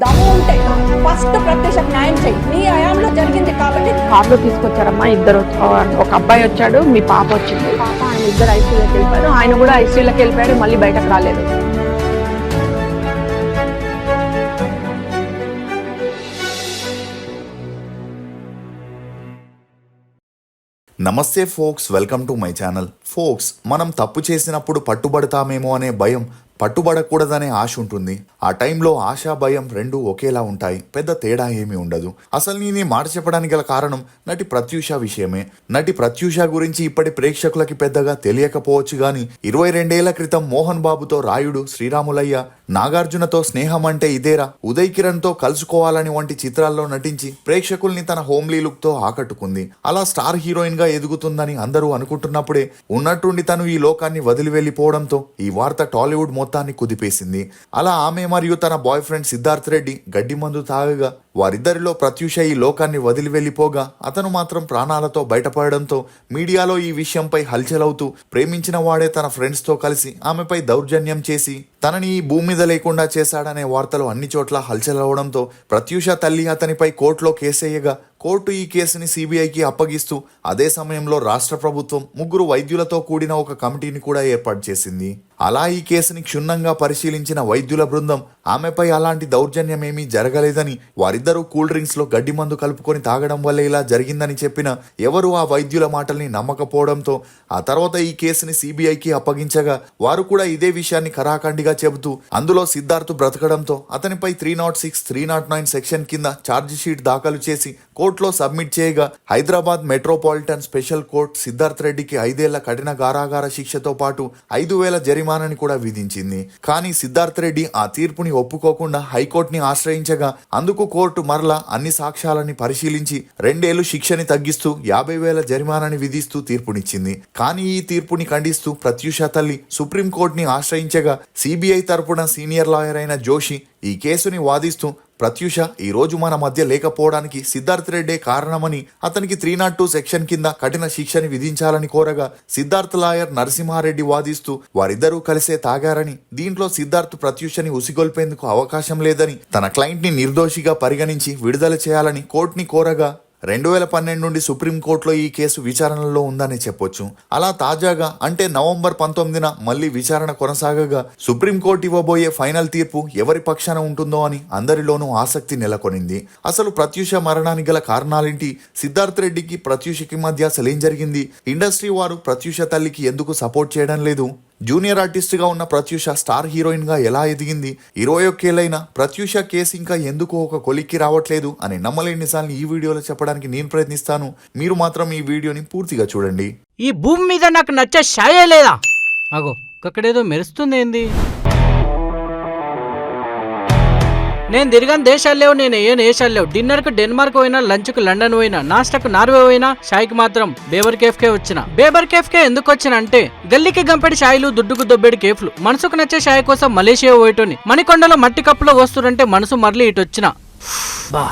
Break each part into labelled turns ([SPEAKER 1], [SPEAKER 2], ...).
[SPEAKER 1] దమ్ము ఉంటే ఫస్ట్ ప్రత్యక్షకు న్యాయం చేయి. నీ హయాంలో జరిగింది కాబట్టి.
[SPEAKER 2] కార్లో తీసుకొచ్చారమ్మా ఇద్దరు, ఒక అబ్బాయి వచ్చాడు, మీ పాప వచ్చింది. పాప ఆయన ఇద్దరు ఐసీయూలోకి వెళ్ళిపోయారు, ఆయన కూడా ఐసీయూలోకి వెళ్ళిపోయాడు, మళ్ళీ బయటకు రాలేదు.
[SPEAKER 3] నమస్తే folks, welcome to my channel. Folks, మనం తప్పు చేసినప్పుడు పట్టుబడతామేమో అనే భయం, పట్టుబడకూడదనే ఆశ ఉంటుంది. ఆ టైంలో ఆశ, భయం రెండు ఒకేలా ఉంటాయి, పెద్ద తేడా ఏమీ ఉండదు. అసలు నేను ఈ మాట చెప్పడానికి గల కారణం నటి ప్రత్యూష విషయమే. నటి ప్రత్యూష గురించి ఇప్పటి ప్రేక్షకులకి పెద్దగా తెలియకపోవచ్చు గాని 22 ఏళ్ల క్రితం మోహన్ బాబుతో రాయుడు, శ్రీరాములయ్య, నాగార్జునతో స్నేహం అంటే ఇదేరా, ఉదయ్ కిరణ్ తో కలుసుకోవాలని వంటి చిత్రాల్లో నటించి ప్రేక్షకుల్ని తన హోమ్లీ లుక్ తో ఆకట్టుకుంది. అలా స్టార్ హీరోయిన్ గా ఎదుగుతుందని అందరూ అనుకుంటున్నప్పుడే ఉన్నట్టుండి తను ఈ లోకాన్ని వదిలి వెళ్లిపోవడంతో ఈ వార్త టాలీవుడ్ మొత్తాన్ని కుదిపేసింది. అలా ఆమె మరియు తన బాయ్ ఫ్రెండ్ సిద్ధార్థ్ రెడ్డి గడ్డి మందు తాగగా వారిద్దరిలో ప్రత్యూష ఈ లోకాన్ని వదిలి వెళ్లిపోగా అతను మాత్రం ప్రాణాలతో బయటపడడంతో మీడియాలో ఈ విషయంపై హల్చలవుతూ ప్రేమించిన వాడే తన ఫ్రెండ్స్ తో కలిసి ఆమెపై దౌర్జన్యం చేసి తనని ఈ భూమి మీద లేకుండా చేశాడనే వార్తలు అన్ని చోట్ల హల్చలవడంతో ప్రత్యూష తల్లి అతనిపై కోర్టులో కేసేయగా కోర్టు ఈ కేసుని సిబిఐకి అప్పగిస్తూ అదే సమయంలో రాష్ట్ర ప్రభుత్వం 3 వైద్యులతో కూడిన ఒక కమిటీని కూడా ఏర్పాటు చేసింది. అలా ఈ కేసుని క్షుణ్ణంగా పరిశీలించిన వైద్యుల బృందం ఆమెపై అలాంటి దౌర్జన్యమేమీ జరగలేదని, వారిద్దరూ కూల్ డ్రింక్స్ లో గడ్డి మందు కలుపుకొని తాగడం వల్ల ఇలా జరిగిందని చెప్పిన ఎవరు ఆ వైద్యుల మాటల్ని నమ్మకపోవడంతో ఆ తర్వాత ఈ కేసుని సిబిఐకి అప్పగించగా వారు కూడా ఇదే విషయాన్ని ఖరాఖండిగా చెబుతూ అందులో సిద్ధార్థ్ బ్రతకడంతో అతనిపై 306, 309 సెక్షన్ కింద ఛార్జ్ షీట్ దాఖలు చేసి కోర్టులో సబ్మిట్ చేయగా Hyderabad metropolitan special court Siddharth రెడ్డికి 5 ఏళ్ల కఠిన కారాగార శిక్షతో పాటు 5,000 జరిమానాని కూడా విధించింది. కానీ సిద్ధార్థ్ రెడ్డి ఆ తీర్పుని ఒప్పుకోకుండా హైకోర్టుని ఆశ్రయించగా అందుకు కోర్టు మరలా అన్ని సాక్ష్యాలని పరిశీలించి 2 ఏళ్లు శిక్షని తగ్గిస్తూ 50,000 జరిమానాని విధిస్తూ తీర్పునిచ్చింది. కానీ ఈ తీర్పుని ఖండిస్తూ ప్రత్యూష తల్లి సుప్రీంకోర్టుని ఆశ్రయించగా సిబిఐ తరపున సీనియర్ లాయర్ అయిన జోషి ఈ కేసుని వాదిస్తూ ప్రత్యూష ఈ రోజు మన మధ్య లేకపోవడానికి సిద్ధార్థ్ రెడ్డే కారణమని, అతనికి 302 సెక్షన్ కింద కఠిన శిక్షని విధించాలని కోరగా సిద్ధార్థ్ లాయర్ నరసింహారెడ్డి వాదిస్తూ వారిద్దరూ కలిసే తాగారని, దీంట్లో సిద్ధార్థ్ ప్రత్యూషని ఉసిగొల్పేందుకు అవకాశం లేదని, తన క్లయింట్ ని నిర్దోషిగా పరిగణించి విడుదల చేయాలని కోర్టుని కోరగా 2012 నుండి సుప్రీంకోర్టులో ఈ కేసు విచారణలో ఉందని చెప్పొచ్చు. అలా తాజాగా అంటే నవంబర్ 19న మళ్లీ విచారణ కొనసాగగా సుప్రీంకోర్టు ఇవ్వబోయే ఫైనల్ తీర్పు ఎవరి పక్షాన ఉంటుందో అని అందరిలోనూ ఆసక్తి నెలకొనింది. అసలు ప్రత్యూష మరణానికి గల కారణాలేంటి, సిద్ధార్థ్ రెడ్డికి ప్రత్యూషకి మధ్య అసలేం జరిగింది, ఇండస్ట్రీ వారు ప్రత్యూష తల్లికి ఎందుకు సపోర్ట్ చేయడం లేదు, జూనియర్ ఆర్టిస్ట్ గా ఉన్న ప్రత్యూష స్టార్ హీరోయిన్ గా ఎలా ఎదిగింది, 21 ఏళ్లైన ప్రత్యూష కేసు ఇంకా ఎందుకు ఒక కొలిక్కి రావట్లేదు అనే నమ్మలేని నిజాన్ని ఈ వీడియోలో చెప్పడానికి నేను ప్రయత్నిస్తాను. మీరు మాత్రం ఈ వీడియోని పూర్తిగా చూడండి.
[SPEAKER 4] ఈ భూమి మీద నాకు నచ్చే షాయే లేదా? అగో అక్కడేదో మెరుస్తుంది ఏంది? నేను తిరిగాను దేశాలు లేవు, నేను ఏ దేశాలు లేవు. డిన్నర్ కు డెన్మార్క్ పోయినా, లంచ్ కు లండన్ పోయినా, నాస్టాకు నార్వే పోయినా, షాయ్కి మాత్రం బేబర్ కేఫ్ కే వచ్చిన. బేబర్ కేఫ్ కే ఎందుకు వచ్చిన అంటే గల్లీకి గంపెడి షాయిలు, దుడ్డుకు దొబ్బేడి కేఫ్లు. మనసుకు నచ్చే షాయి కోసం మలేషియా పోయేటోని. మణికొండలో మట్టి కప్పులో వస్తురంటే మనసు మరలి ఇటు వచ్చిన. బా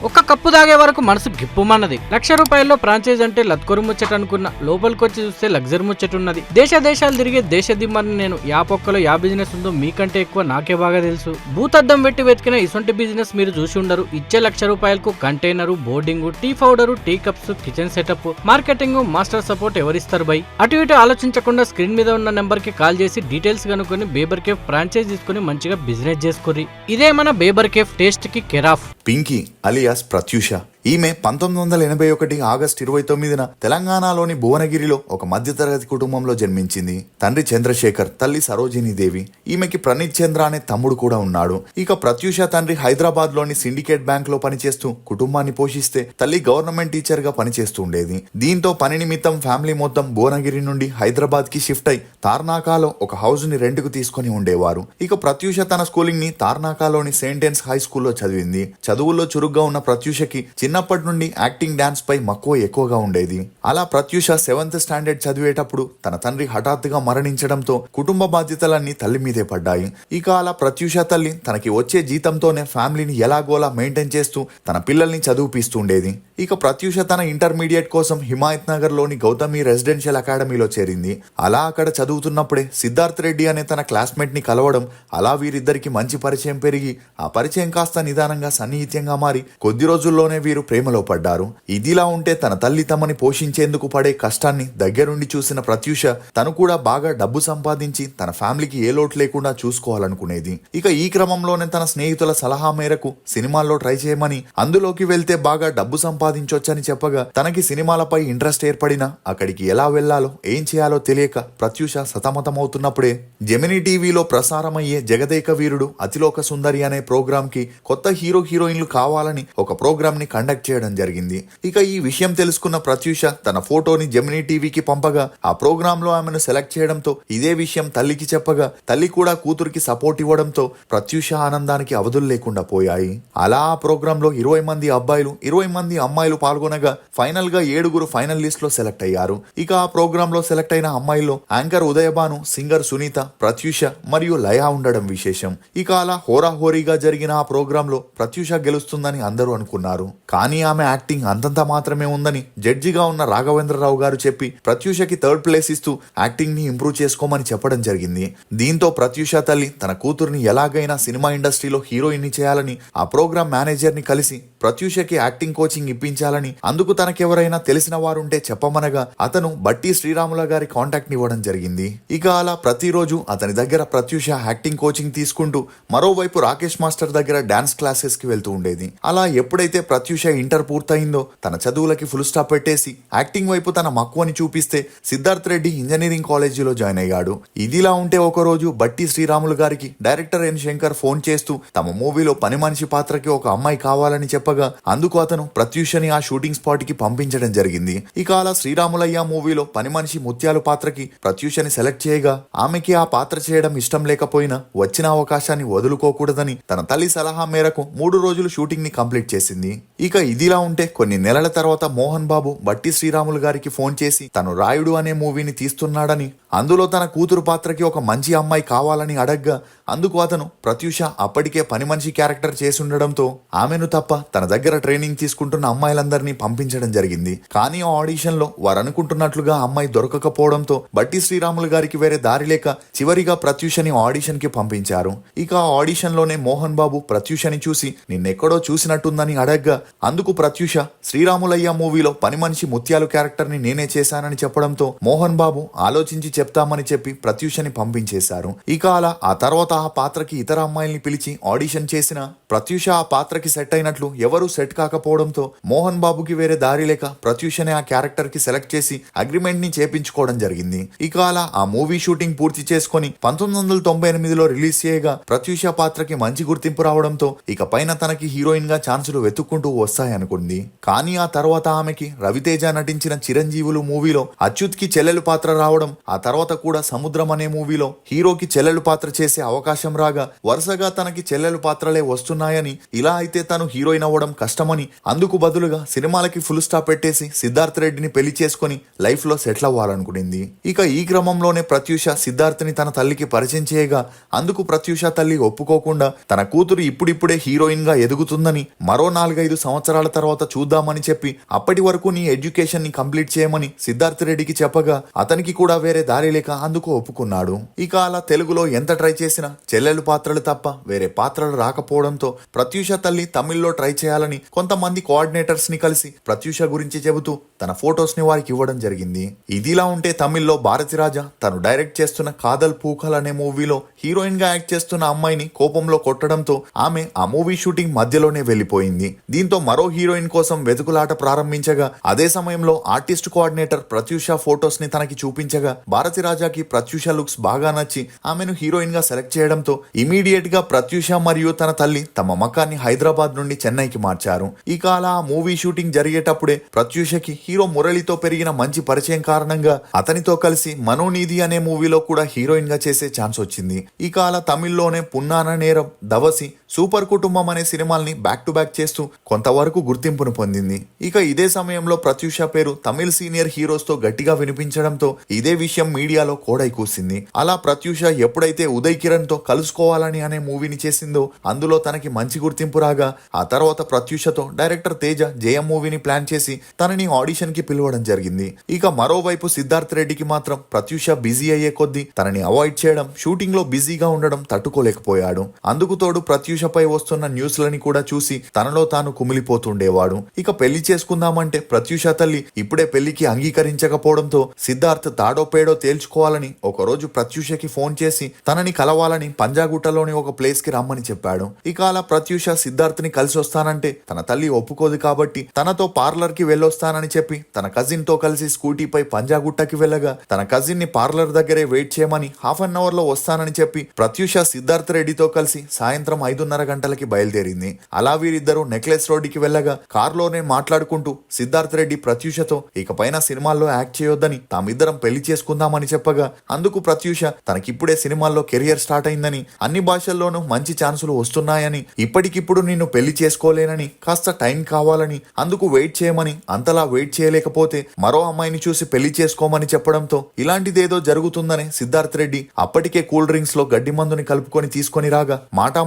[SPEAKER 4] ఒక్క కప్పు తాగే వరకు మనసు గిప్పుమన్నది. ₹1,00,000 ఫ్రాంచైజ్ అంటే లత్కొరు ముచ్చట అనుకున్న, లోపలికొచ్చి చూస్తే లగ్జరీ ముచ్చటున్నది. దేశాలు తిరిగే దేశ దిమ్మని నేను. యా పొక్కలో యా బిజినెస్ ఉందో మీకంటే ఎక్కువ నాకే బాగా తెలుసు. భూతద్దం పెట్టి వెతికిన ఇసొంటి బిజినెస్ మీరు చూసి ఉండరు. ఇచ్చే ₹1,00,000 container, boarding, tea powder, tea cups, kitchen setup, marketing, master support ఎవరిస్తారు బై? అటు ఇటు ఆలోచించకుండా స్క్రీన్ మీద ఉన్న నెంబర్ కి కాల్ చేసి డీటెయిల్స్ కనుక్కొని బేబర్ కేఫ్ ఫ్రాంచైజ్ తీసుకుని మంచిగా బిజినెస్ చేసుకోరి. ఇదే మన బేబర్ కేఫ్ టేస్ట్ కి కెరాఫ్.
[SPEAKER 3] పింకీ అలియాస్ ప్రత్యూష. ఈమె 1981 ఆగస్టు 29న తెలంగాణలోని భువనగిరిలో ఒక మధ్యతరగతి కుటుంబంలో జన్మించింది. తండ్రి చంద్రశేఖర్, తల్లి సరోజినీదేవి. ఈమెకి ప్రణీత్ చంద్ర అనే తమ్ముడు కూడా ఉన్నాడు. ఇక ప్రత్యూష తండ్రి హైదరాబాద్ లోని సిండికేట్ బ్యాంక్ లో పనిచేస్తూ కుటుంబాన్ని పోషిస్తే తల్లి గవర్నమెంట్ టీచర్ గా పనిచేస్తూ ఉండేది. దీంతో పని నిమిత్తం ఫ్యామిలీ మొత్తం భువనగిరి నుండి హైదరాబాద్ కి షిఫ్ట్ అయి తార్నాకాలో ఒక హౌస్ ని రెంట్కు తీసుకుని ఉండేవారు. ఇక ప్రత్యూష తన స్కూలింగ్ ని తార్నాకాలోని సెయింట్ ఎన్స్ హై స్కూల్లో చదివింది. చదువుల్లో చురుగ్గా ఉన్న ప్రత్యూషకి చిన్న చిన్నప్పటి నుండి యాక్టింగ్ డాన్స్ పై మక్కువ ఎక్కువగా ఉండేది. అలా ప్రత్యూష 7th స్టాండర్డ్ చదివేటప్పుడు తన తండ్రి హఠాత్తుగా మరణించడంతో కుటుంబ బాధ్యతలన్నీ తల్లి మీదే పడ్డాయి. ఇక అలా ప్రత్యూష తల్లి తనకి వచ్చే జీతంతోనే ఫ్యామిలీని ఎలాగోలా మెయింటైన్ చేస్తూ తన పిల్లల్ని చదివిపిస్తుండేది. ఇక ప్రత్యూష తన ఇంటర్మీడియట్ కోసం హిమాయత్ నగర్ లోని గౌతమి రెసిడెన్షియల్ అకాడమీలో చేరింది. అలా అక్కడ చదువుతున్నప్పుడే సిద్ధార్థ్ రెడ్డి అనే తన క్లాస్మేట్ ని కలవడం, అలా వీరిద్దరికి మంచి పరిచయం పెరిగి ఆ పరిచయం కాస్త నిదానంగా సన్నిహిత్యంగా మారి కొద్ది రోజుల్లోనే వీరు ప్రేమలో పడ్డారు. ఇదిలా ఉంటే తన తల్లి తమని పోషించేందుకు పడే కష్టాన్ని దగ్గరుండి చూసిన ప్రత్యూష తను కూడా బాగా డబ్బు సంపాదించి తన ఫ్యామిలీకి ఏ లోటు లేకుండా చూసుకోవాలనుకునేది. ఇక ఈ క్రమంలోనే తన స్నేహితుల సలహా మేరకు సినిమాల్లో ట్రై చేయమని, అందులోకి వెళ్తే బాగా డబ్బు సంపాదించొచ్చని చెప్పగా తనకి సినిమాలపై ఇంట్రెస్ట్ ఏర్పడినా అక్కడికి ఎలా వెళ్లాలో ఏం చేయాలో తెలియక ప్రత్యూష సతమతమవుతున్నప్పుడే జెమినీ టీవీలో ప్రసారమయ్యే జగదేక వీరుడు అతిలోక సుందరి అనే ప్రోగ్రామ్ కి కొత్త హీరోయిన్లు కావాలని ఒక ప్రోగ్రామ్ ని కండక్ట్ చేయడం జరిగింది. ఇక ఈ విషయం తెలుసుకున్న ప్రత్యూష తన ఫోటోని జెమినీ టీవీకి పంపగా ఆ ప్రోగ్రామ్ లో ఆమెను సెలెక్ట్ చేయడంతో ఇదే విషయం తల్లికి చెప్పగా తల్లి కూడా కూతురికి సపోర్ట్ ఇవ్వడంతో ప్రత్యూష ఆనందానికి అవధులు లేకుండా పోయాయి. అలా ఆ ప్రోగ్రామ్ లో 20 మంది అబ్బాయిలు 20 మంది అమ్మాయిలు పాల్గొనగా ఫైనల్ గా 7 ఫైనల్ లిస్ట్ లో సెలెక్ట్ అయ్యారు. ఇక ఆ ప్రోగ్రామ్ లో సెలెక్ట్ అయిన అమ్మాయిల్లో యాంకర్ ఉదయభాను, సింగర్ సునీత, ప్రత్యూష మరియు లయ ఉండడం విశేషం. ఇక అలా హోరాహోరీగా జరిగిన ఆ ప్రోగ్రామ్ లో ప్రత్యూష గెలుస్తుందని అందరూ అనుకున్నారు. కానీ ఆమె యాక్టింగ్ అంతంత మాత్రమే ఉందని జడ్జిగా ఉన్న రాఘవేంద్రరావు గారు చెప్పి ప్రత్యూషకి 3rd ప్లేస్ ఇస్తూ యాక్టింగ్ ని ఇంప్రూవ్ చేసుకోమని చెప్పడం జరిగింది. దీంతో ప్రత్యూష తల్లి తన కూతుర్ని ఎలాగైనా సినిమా ఇండస్ట్రీలో హీరోయిన్ ని చేయాలని ఆ ప్రోగ్రామ్ మేనేజర్ ని కలిసి ప్రత్యూషకి యాక్టింగ్ కోచింగ్ ఇప్పించాలని, అందుకు తనకెవరైనా తెలిసిన వారుంటే చెప్పమనగా అతను బట్టి శ్రీరాముల గారి కాంటాక్ట్ ని ఇవ్వడం జరిగింది. ఇక అలా ప్రతిరోజు అతని దగ్గర ప్రత్యూష యాక్టింగ్ కోచింగ్ తీసుకుంటూ మరోవైపు రాకేష్ మాస్టర్ దగ్గర డాన్స్ క్లాసెస్ కి వెళ్తూ ఉండేది. అలా ఎప్పుడైతే ప్రత్యూష ఇంటర్ పూర్తయిందో తన చదువులకి ఫుల్ స్టాప్ పెట్టేసి యాక్టింగ్ వైపు తన మక్కువని చూపిస్తే సిద్ధార్థ్ రెడ్డి ఇంజనీరింగ్ కాలేజీలో జాయిన్ అయ్యాడు. ఇదిలా ఉంటే ఒకరోజు బట్టి శ్రీరాములు గారికి డైరెక్టర్ ఎన్ శంకర్ ఫోన్ చేస్తూ తమ మూవీలో పని మనిషి పాత్రకి ఒక అమ్మాయి కావాలని చెప్పగా అందుకు అతను ప్రత్యూషని ఆ షూటింగ్ స్పాట్ కి పంపించడం జరిగింది. ఇక అలా శ్రీరాములయ్య మూవీలో పని మనిషి ముత్యాలు పాత్రకి ప్రత్యూషని సెలెక్ట్ చేయగా ఆమెకి ఆ పాత్ర చేయడం ఇష్టం లేకపోయినా వచ్చిన అవకాశాన్ని వదులుకోకూడదని తన తల్లి సలహా మేరకు 3 రోజులు షూటింగ్ ని కంప్లీట్ చేసింది. ఇక ఇదిలా ఉంటే కొన్ని నెలల తర్వాత మోహన్ బాబు బట్టి శ్రీరాములు గారికి ఫోన్ చేసి తను రాయుడు అనే మూవీని తీస్తున్నాడని, అందులో తన కూతురు పాత్రకి ఒక మంచి అమ్మాయి కావాలని అడగ్గా అందుకు అతను ప్రత్యూష అప్పటికే పని మనిషి క్యారెక్టర్ చేసుండడంతో ఆమెను తప్ప తన దగ్గర ట్రైనింగ్ తీసుకుంటున్న అమ్మాయిలందరినీ పంపించడం జరిగింది. కానీ ఆ ఆడిషన్ లో వారు అనుకుంటున్నట్లుగా అమ్మాయి దొరకకపోవడంతో బట్టి శ్రీరాములు గారికి వేరే దారి లేక చివరిగా ప్రత్యూషని ఆడిషన్ కి పంపించారు. ఇక ఆ ఆడిషన్ లోనే మోహన్ బాబు ప్రత్యూషని చూసి నిన్నెక్కడో చూసినట్టుందని అడగ్గా అందుకు ప్రత్యూష శ్రీరాములయ్య మూవీలో పని మనిషి ముత్యాలు క్యారెక్టర్ ని నేనే చేశానని చెప్పడంతో మోహన్ బాబు ఆలోచించి చెప్తామని చెప్పి ప్రత్యూషని పంపించేశారు. ఇక అలా ఆ తర్వాత ఆ పాత్రకి ఇతర అమ్మాయిల్ని పిలిచి ఆడిషన్ చేసిన ప్రత్యూష ఆ పాత్రకి సెట్ అయినట్లు ఎవరూ సెట్ కాకపోవడంతో మోహన్ బాబుకి వేరే దారి లేక ప్రత్యూషని ఆ క్యారెక్టర్ కి సెలెక్ట్ చేసి అగ్రిమెంట్ ని చేపించుకోవడం జరిగింది. ఇక అలా ఆ మూవీ షూటింగ్ పూర్తి చేసుకుని 1998లో రిలీజ్ చేయగా ప్రత్యూష పాత్రకి మంచి గుర్తింపు రావడంతో ఇక పైన తనకి హీరోయిన్ గా ఛాన్సులు వెతుక్కుంటూ వస్తాయనుకుంది. కానీ ఆ తర్వాత ఆమెకి రవితేజ నటించిన చిరంజీవులు మూవీలో అచ్యుత్ కి చెల్లెలు పాత్ర రావడం, ఆ తర్వాత కూడా సముద్రం అనే మూవీలో హీరోకి చెల్లెలు పాత్ర చేసే అవకాశం రాగా వరుసగా తనకి చెల్లెలు పాత్రలే వస్తున్నాయని, ఇలా అయితే తను హీరోయిన్ అవ్వడం కష్టమని అందుకు బదులుగా సినిమాలకి ఫుల్ స్టాప్ పెట్టేసి సిద్ధార్థ్ రెడ్డిని పెళ్లి చేసుకుని లైఫ్ లో సెటిల్ అవ్వాలనుకునింది. ఇక ఈ క్రమంలోనే ప్రత్యూష సిద్ధార్థ్ని తన తల్లికి పరిచయం చేయగా అందుకు ప్రత్యూష తల్లి ఒప్పుకోకుండా తన కూతురు ఇప్పుడిప్పుడే హీరోయిన్ గా ఎదుగుతుందని, మరో 4-5 సంవత్సరాల తర్వాత చూద్దామని చెప్పి అప్పటి వరకు నీ ఎడ్యుకేషన్ ని కంప్లీట్ చేయమని సిద్ధార్థ్ రెడ్డికి చెప్పగా అతనికి కూడా వేరే దారి లేక అందుకు ఒప్పుకున్నాడు. ఇక అలా తెలుగులో ఎంత ట్రై చేసినా చెల్లెలు పాత్రలు తప్ప వేరే పాత్రలు రాకపోవడంతో ప్రత్యూష తల్లి తమిళ్లో ట్రై చేయాలని కొంతమంది కోఆర్డినేటర్స్ ని కలిసి ప్రత్యూష గురించి చెబుతూ తన ఫొటోస్ ని వారికి ఇవ్వడం జరిగింది. ఇదిలా ఉంటే తమిళ్లో భారతిరాజా తను డైరెక్ట్ చేస్తున్న కాదల్ పూకల్ అనే మూవీలో హీరోయిన్ గా యాక్ట్ చేస్తున్న అమ్మాయిని కోపంలో కొట్టడంతో ఆమె ఆ మూవీ షూటింగ్ మధ్యలోనే వెళ్లిపోయింది. దీంతో మరో హీరోయిన్ కోసం వెతుకులాట ప్రారంభించగా అదే సమయంలో ఆర్టిస్ట్ కోఆర్డినేటర్ ప్రత్యూష ఫొటోస్ ని తనకి చూపించగా భారతిరాజాకి ప్రత్యూష లుక్స్ బాగా నచ్చి ఆమెను హీరోయిన్ గా సెలెక్ట్ చేయడంతో ఇమీడియట్ గా ప్రత్యూష మరియు తన తల్లి తమ మకాన్ని హైదరాబాద్ నుండి చెన్నైకి మార్చారు. ఇక అలా ఆ మూవీ షూటింగ్ జరిగేటప్పుడే ప్రత్యూషకి హీరో మురళితో పెరిగిన మంచి పరిచయం కారణంగా అతనితో కలిసి మనోనీది అనే మూవీలో కూడా హీరోయిన్ గా చేసే ఛాన్స్ వచ్చింది. ఇక అలా తమిళ్లోనే పున్నాన నేరం, దవసి, సూపర్ కుటుంబం అనే సినిమాల్ని బ్యాక్ టు బ్యాక్ చేస్తూ కొంతవరకు గుర్తింపును పొందింది. ఇక ఇదే సమయంలో ప్రత్యూష పేరు తమిళ సీనియర్ హీరోస్ తో గట్టిగా వినిపించడంతో ఇదే విషయం మీడియాలో కోడై కూసింది. అలా ప్రత్యూష ఎప్పుడైతే ఉదయ్ కిరణ్ తో కలుసుకోవాలని అనే మూవీని చేసిందో అందులో తనకి మంచి గుర్తింపు రాగా ఆ తర్వాత ప్రత్యూషతో డైరెక్టర్ తేజ జయం మూవీని ప్లాన్ చేసి తనని ఆడిషన్ కి పిలవడం జరిగింది. ఇక మరోవైపు సిద్ధార్థ్ రెడ్డికి మాత్రం ప్రత్యూష బిజీ అయ్యే కొద్దీ తనని అవాయిడ్ చేయడం, షూటింగ్ లో బిజీగా ఉండడం తట్టుకోలేకపోయాడు. అందుకు తోడు ప్రత్యూషపై వస్తున్న న్యూస్లని కూడా చూసి తనలో తాను కుమిలిపోతుండేవాడు. ఇక పెళ్లి చేసుకుందామంటే ప్రత్యూష తల్లి ఇప్పుడే పెళ్లికి అంగీకరించకపోవడంతో సిద్ధార్థ్ తాడో పేడో తేల్చుకోవాలని ఒకరోజు ప్రత్యూషకి ఫోన్ చేసి తనని కలవాలని పంజాగుట్టలోని ఒక ప్లేస్ కి రమ్మని చెప్పాడు. ఇక అలా ప్రత్యూష సిద్ధార్థ్ ని కలిసి వస్తానంటే తన తల్లి ఒప్పుకోదు కాబట్టి తనతో పార్లర్ కి వెళ్ళొస్తానని చెప్పి తన కజిన్ తో కలిసి స్కూటీపై పంజాగుట్టకి వెళ్ళగా తన కజిన్ ని పార్లర్ దగ్గరే వెయిట్ చేయమని హాఫ్ అన్ అవర్ లో వస్తానని చెప్పి ప్రత్యూష సిద్ధార్థ్ రెడ్డితో కలిసి సాయంత్రం 5:30 గంటలకి బయలుదేరింది. అలా వీరిద్దరూ నెక్లెస్ రోడ్డుకి వెళ్ళగా కారులోనే మాట్లాడుకుంటూ సిద్ధార్థ్ రెడ్డి ప్రత్యూషతో ఇకపైన సినిమాల్లో యాక్ట్ చేయొద్దని తామిద్దరం పెళ్లి చేసుకుందామని చెప్పగా అందుకు ప్రత్యూష తనకిప్పుడే సినిమాల్లో కెరియర్ స్టార్ట్ అయిందని, అన్ని భాషల్లోనూ మంచి ఛాన్సులు వస్తున్నాయని, ఇప్పటికిప్పుడు నిన్ను పెళ్లి చేసుకోలేనని, కాస్త టైం కావాలని, అందుకు వెయిట్ చేయమని, అంతలా వెయిట్ చేయలేకపోతే మరో అమ్మాయిని చూసి పెళ్లి చేసుకోమని చెప్పడంతో ఇలాంటిదేదో జరుగుతుందని సిద్ధార్థ్ రెడ్డి అప్పటికే కూల్ డ్రింక్స్ లో గడ్డి మందుని కలుపుకొని తీసుకొని రాగా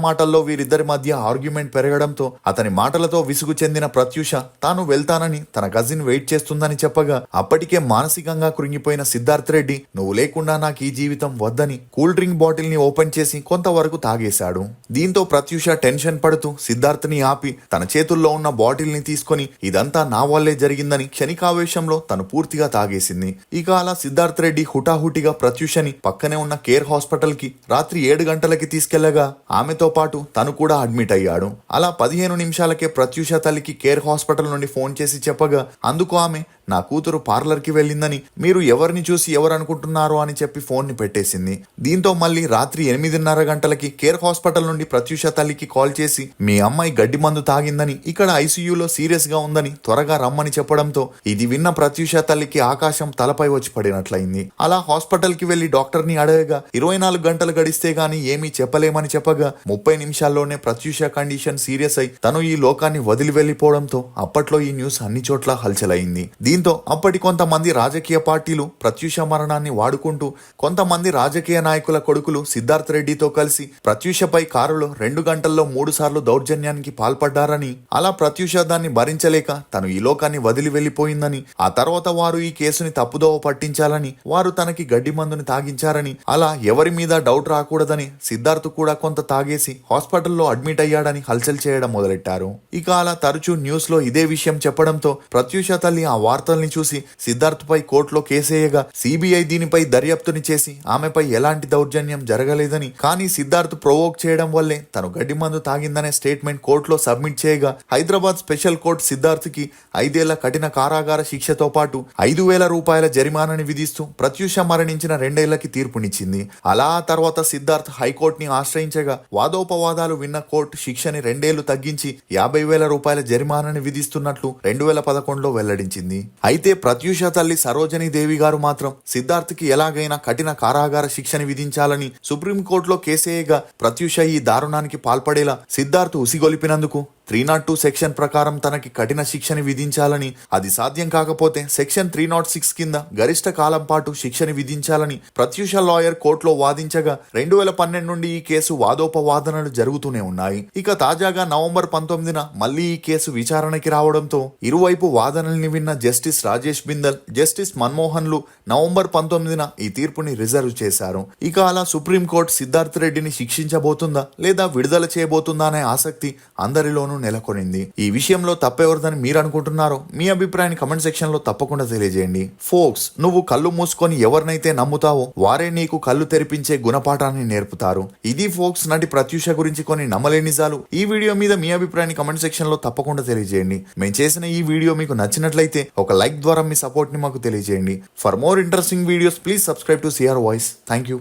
[SPEAKER 3] మాటల్లో వీరిద్దరి మధ్య ఆర్గ్యుమెంట్ పెరగడంతో అతని మాటలతో విసుగు చెందిన ప్రత్యూష తాను వెళ్తానని తన కజిన్ వెయిట్ చేస్తుందని చెప్పగా అప్పటికే మానసికంగా కృంగిపోయిన సిద్ధార్థ్ రెడ్డి నువ్వు లేకుండా నాకు ఈ జీవితం వద్దని కూల్ డ్రింక్ బాటిల్ ని ఓపెన్ చేసి కొంతవరకు తాగేశాడు. దీంతో ప్రత్యూష టెన్షన్ పడుతూ సిద్ధార్థ్ ని ఆపి తన చేతుల్లో ఉన్న బాటిల్ ని తీసుకొని ఇదంతా నా వల్లే జరిగిందని క్షణికావేశంలో తను పూర్తిగా తాగేసింది. ఇక అలా సిద్ధార్థ్ రెడ్డి హుటాహుటిగా ప్రత్యూషని పక్కనే ఉన్న కేర్ హాస్పిటల్ కి రాత్రి 7 గంటలకి తీసుకెళ్లగా ఆమెతో పాటు తను కూడా అడ్మిట్ అయ్యాడు. అలా 15 నిమిషాలకే ప్రత్యూష తల్లికి కేర్ హాస్పిటల్ నుండి ఫోన్ చేసి చెప్పగా అందుకు ఆమె నా కూతురు పార్లర్ కి వెళ్ళిందని, మీరు ఎవరిని చూసి ఎవరు అనుకుంటున్నారో అని చెప్పి ఫోన్ ని పెట్టేసింది. దీంతో మళ్ళీ రాత్రి 8:30 గంటలకి కేర్ హాస్పిటల్ నుండి ప్రత్యూష తల్లికి కాల్ చేసి మీ అమ్మాయి గడ్డి మందు తాగిందని, ఇక్కడ ఐసీయూలో సీరియస్ గా ఉందని త్వరగా రమ్మని చెప్పడంతో ఇది విన్న ప్రత్యూష తల్లికి ఆకాశం తలపై వచ్చి పడినట్లయింది. అలా హాస్పిటల్ కి వెళ్లి డాక్టర్ ని అడగగా 24 గంటలు గడిస్తే గానీ ఏమీ చెప్పలేమని చెప్పగా 30 నిమిషాల్లోనే ప్రత్యూష కండిషన్ సీరియస్ అయి తను ఈ లోకాన్ని వదిలి వెళ్లిపోవడంతో అప్పట్లో ఈ న్యూస్ అన్ని చోట్ల హల్చలైంది. దీంతో అప్పటి కొంతమంది రాజకీయ పార్టీలు ప్రత్యూష మరణాన్ని వాడుకుంటూ కొంతమంది రాజకీయ నాయకుల కొడుకులు సిద్ధార్థ్ రెడ్డితో కలిసి ప్రత్యూషపై కారులో 2 గంటల్లో 3 సార్లు దౌర్జన్యానికి పాల్పడ్డారని, అలా ప్రత్యూష దాన్ని భరించలేక తను ఈ లోకాన్ని వదిలి వెళ్లిపోయిందని, ఆ తర్వాత వారు ఈ కేసుని తప్పుదోవ పట్టించాలని, వారు తనకి గడ్డి మందుని తాగించారని, అలా ఎవరి మీద డౌట్ రాకూడదని సిద్ధార్థ్ కూడా కొంత తాగేసి హాస్పిటల్లో అడ్మిట్ అయ్యాడని హల్చల్ చేయడం మొదలెట్టారు. ఇక అలా తరచూ న్యూస్ లో ఇదే విషయం చెప్పడంతో ప్రత్యూష తల్లి ఆ వార్తల్ని చూసి సిద్ధార్థ్ పై కోర్టులో కేసేయగా సిబిఐ దీనిపై దర్యాప్తుని చేసి ఆమెపై ఎలాంటి దౌర్జన్యం జరగలేదని, కానీ సిద్ధార్థ్ ప్రొవోక్ చేయడం వల్లే తను గడ్డి మందు తాగిందనే స్టేట్మెంట్ కోర్టులో సబ్మిట్ చేయగా హైదరాబాద్ స్పెషల్ కోర్టు సిద్ధార్థ్ కి 5 ఏళ్ల కఠిన కారాగార శిక్షతో పాటు 5,000 రూపాయల జరిమానాని విధిస్తూ ప్రత్యూష మరణించిన 2 ఏళ్లకి తీర్పునిచ్చింది. అలా ఆ తర్వాత సిద్ధార్థ్ హైకోర్టుని ఆశ్రయించగా వాదోపవాదాలు విన్న కోర్టు శిక్షని 2 ఏళ్లు తగ్గించి 50,000 రూపాయల జరిమానాని విధిస్తున్నట్లు 2011లో వెల్లడించింది. అయితే ప్రత్యూష తల్లి సరోజని దేవి గారు మాత్రం సిద్ధార్థ్ కి ఎలాగైనా కఠిన కారాగార శిక్షని విధించాలని సుప్రీంకోర్టులో కేసేయగా ప్రత్యూష ఈ దారుణానికి పాల్పడేలా సిద్ధార్థ్ ఉసిగొలిపినందుకు 302 సెక్షన్ ప్రకారం తనకి కఠిన శిక్షని విధించాలని, అది సాధ్యం కాకపోతే సెక్షన్ 306 కింద గరిష్ట కాలం పాటు శిక్షని విధించాలని ప్రత్యూష లాయర్ కోర్టులో వాదించగా 2012 నుండి ఈ కేసు వాదోపవాదనలు జరుగుతూనే ఉన్నాయి. ఇక తాజాగా నవంబర్ 19న మళ్లీ ఈ కేసు విచారణకి రావడంతో ఇరువైపు వాదనల్ని విన్న justice Rajesh Bindal, justice మన్మోహన్లు November 19న ఈ తీర్పుని రిజర్వ్ చేశారు. ఇక అలా సుప్రీంకోర్టు సిద్ధార్థ్ రెడ్డిని శిక్షించబోతుందా లేదా విడుదల చేయబోతుందా అనే ఆసక్తి అందరిలోనూ నెలకొనింది. ఈ విషయంలో తప్పెవరిదని మీరు అనుకుంటున్నారో మీ అభిప్రాయాన్ని కమెంట్ సెక్షన్ లో తప్పకుండా తెలియజేయండి. ఫోక్స్, నువ్వు కళ్ళు మూసుకొని ఎవరినైతే నమ్ముతావో వారే నీకు కళ్ళు తెరిపించే గుణపాఠాన్ని నేర్పుతారు. ఇది ఫోక్స్ నటి ప్రత్యూష గురించి కొన్ని నమ్మలేని నిజాలు. ఈ వీడియో మీద మీ అభిప్రాయాన్ని కమెంట్ సెక్షన్ లో తప్పకుండా తెలియజేయండి. మేము చేసిన ఈ వీడియో మీకు నచ్చినట్లయితే ఒక లైక్ ద్వారా మీ సపోర్ట్ ని మాకు తెలియజేయండి. For more interesting videos please subscribe to CR voice. Thank you.